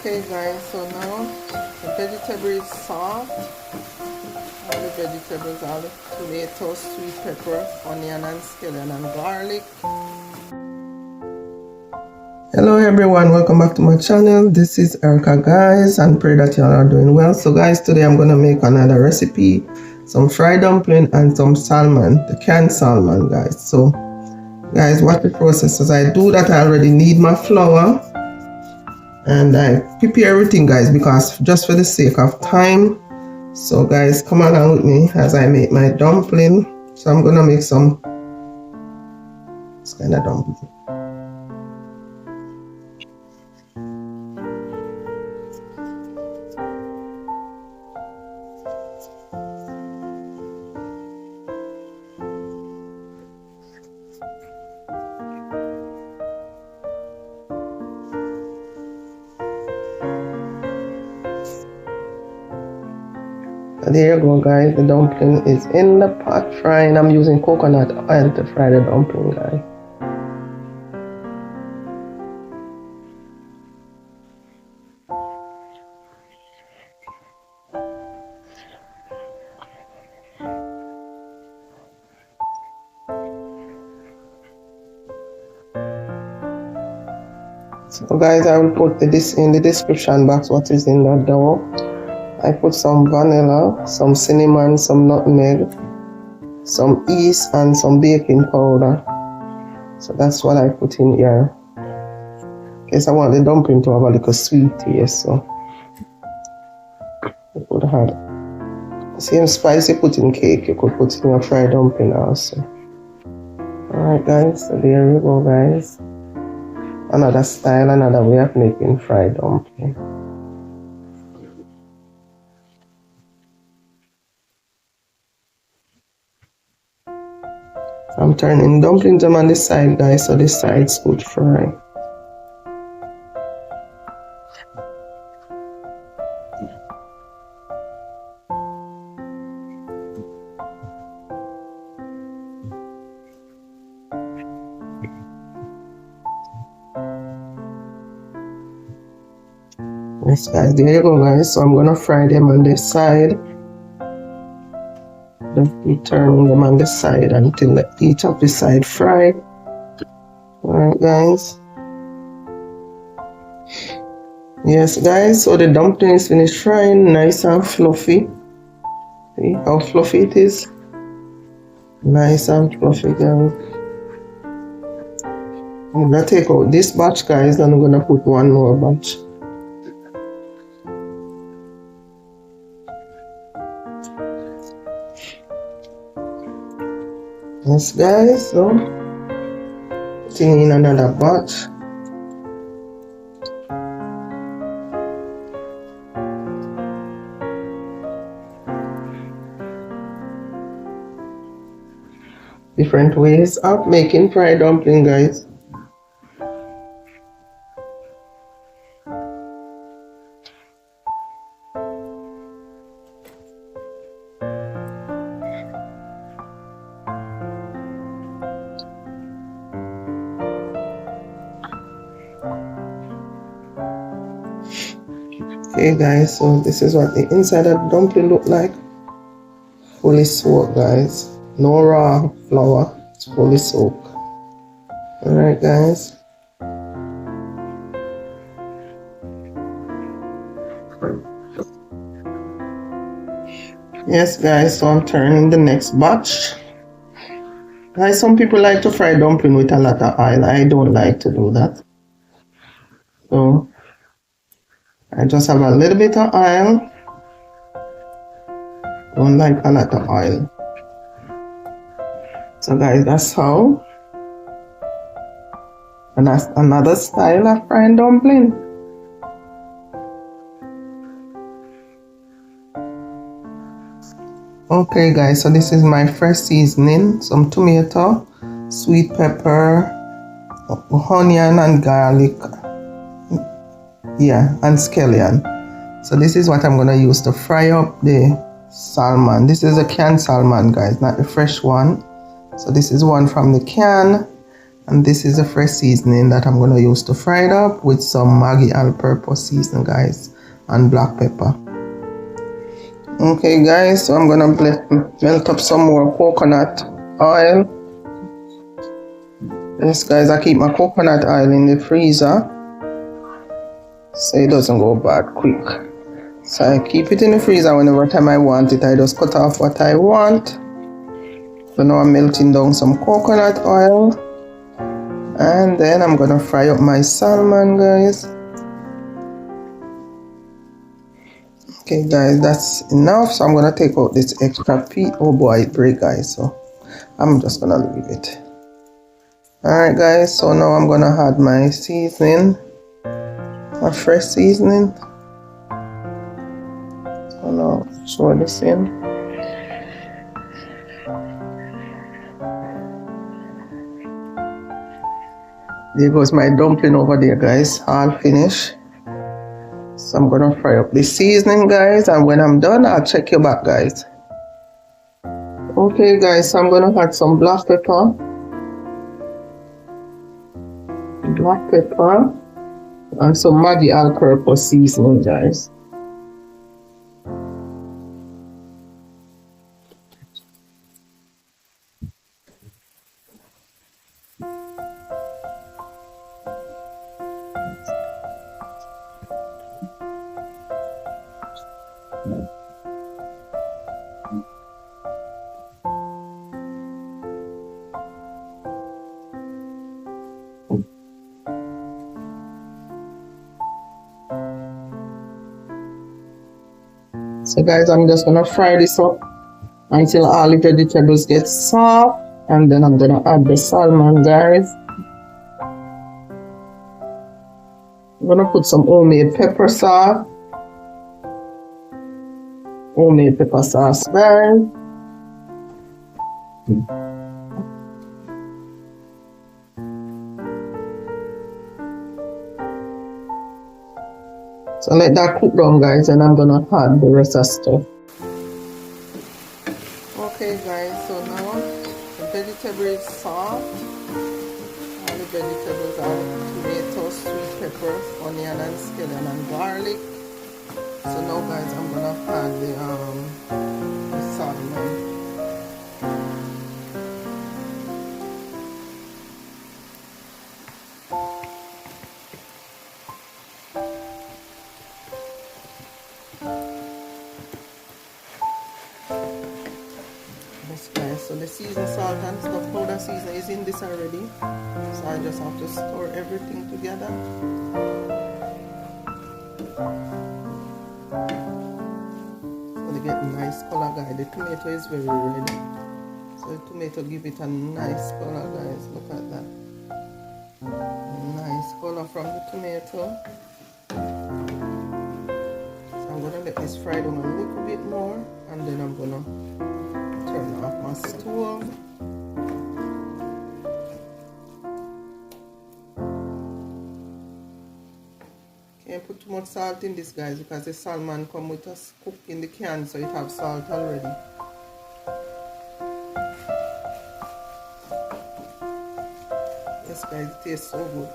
Okay guys, so now the vegetable is soft. All the vegetables, all the tomatoes, sweet pepper, onion and scallion and garlic. Hello everyone, welcome back to my channel. This is Erica guys, and pray that you all are doing well. So guys, today I'm gonna make another recipe, some fried dumpling and some salmon, the canned salmon guys. So guys, watch the process. As I do that, I already need my flour. And I prepare everything guys because just for the sake of time. So guys, come along with me as I make my dumpling. So I'm gonna make some this kind of dumpling. So there you go guys, the dumpling is in the pot frying. I'm using coconut oil to fry the dumpling guys. So guys, I will put this in the description box what is in the dough. I put some vanilla, some cinnamon, some nutmeg, some yeast and some baking powder. So that's what I put in here. Because I want the dumpling to have a little sweet taste, so I could have the same spice you put in cake, you could put in your fried dumpling also. Alright guys, so there you go guys. Another style, another way of making fried dumpling. I'm turning dumplings on the side guys, so the sides could fry. Yes guys, there you go guys, so I'm gonna fry them on this side. Just be turning them on the side until each of the side fry. Alright guys. Yes guys, so the dumpling is finished frying, nice and fluffy. See how fluffy it is? Nice and fluffy guys. I'm gonna take out this batch guys and I'm gonna put one more batch. Yes guys, so putting in another batch. Different ways of making fried dumpling guys. Okay guys, so this is what the inside of the dumpling look like. Fully soaked guys, no raw flour, it's fully soaked. Alright guys. Yes guys, so I'm turning the next batch. Guys, some people like to fry dumpling with a lot of oil. I don't like to do that. So I just have a little bit of oil. Don't like a lot of oil. So guys, that's how. And that's another style of frying dumpling. Okay guys, so this is my fresh seasoning. Some tomato, sweet pepper, onion and garlic. Yeah, and scallion. So this is what I'm gonna use to fry up the salmon. This is a canned salmon guys, not the fresh one. So this is one from the can. And this is a fresh seasoning that I'm going to use to fry it up with some Maggi all-purpose seasoning, guys, and black pepper. Okay, guys, so I'm going to melt up some more coconut oil. Yes, guys, I keep my coconut oil in the freezer so it doesn't go bad quick. So I keep it in the freezer whenever time I want it. I just cut off what I want. So now I'm melting down some coconut oil. And then I'm gonna fry up my salmon, guys. Okay, guys, that's enough. So I'm gonna take out this extra piece. Oh boy, it break, guys. So I'm just gonna leave it. Alright, guys. So now I'm gonna add my seasoning, my fresh seasoning. So now throw this in. There goes my dumpling over there, guys. All finished. So I'm gonna fry up the seasoning, guys, and when I'm done, I'll check you back, guys. Okay, guys, so I'm gonna add some black pepper, and some Maggi all-purpose seasoning, guys. So guys, I'm just gonna fry this up until all the vegetables get soft, and then I'm gonna add the salmon, guys. I'm gonna put some homemade pepper sauce. Homemade pepper sauce, guys. So let that cook down, guys, and I'm gonna add the rest of stuff. Okay, guys, so now the vegetable is soft. All the vegetables are tomato, sweet pepper, onion and scallion and garlic. So now, guys, I'm gonna add the salmon. Yes, guys, so the seasoned salt and stuff, powder seasoning is in this already. So I just have to store everything together. So they get nice color, guys. The tomato is very red. So the tomato give it a nice color, guys. Look at that. Nice color from the tomato. So I'm gonna let this fry down a little bit more, and then I'm gonna turn off my stove. Can't put too much salt in this, guys, because the salmon come with us cooked in the can, so it have salt already. Yes, guys, it tastes so good.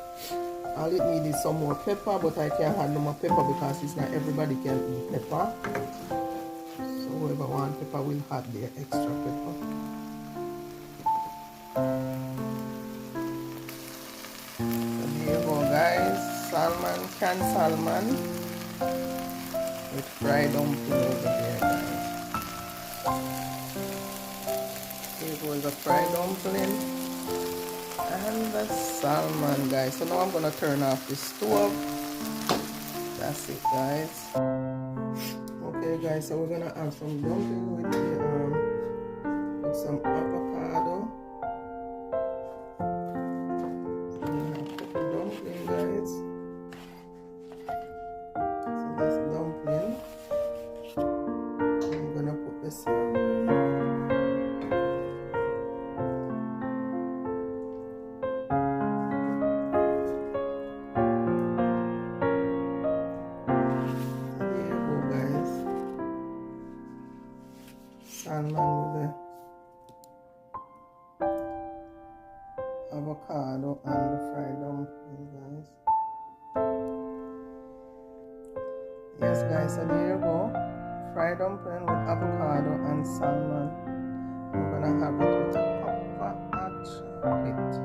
All it needs is some more pepper, but I can't add no more pepper because it's not everybody can eat pepper. So whoever wants pepper will add their extra pepper. So there you go, guys. Salmon, canned salmon with fried dumpling over there, guys. Here goes the fried dumpling and the salmon, guys. So now I'm gonna turn off the stove. That's it, guys. Okay, guys, so we're gonna add some dumpling with some avocado. So we're gonna cook the dumpling, guys. So this dumpling, I'm gonna put the salmon. Salmon with the Yes guys, so there you go. Fried dumpling with avocado and salmon. I'm gonna have it with a cup of hot chocolate,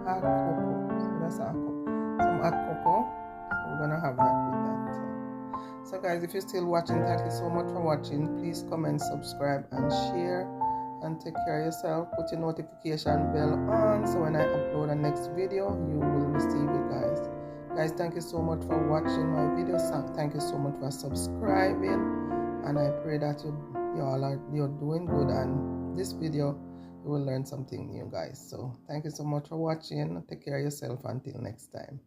hot cocoa. So that's a cup, some hot cocoa. So we're gonna have that with that. So guys, if you're still watching, thank you so much for watching. Please comment, subscribe and share, and take care of yourself. Put your notification bell on so when I upload the next video you will receive it guys. Thank you so much for watching my videos. Thank you so much for subscribing, and I pray that you're doing good, and this video you will learn something new guys. So thank you so much for watching. Take care of yourself until next time.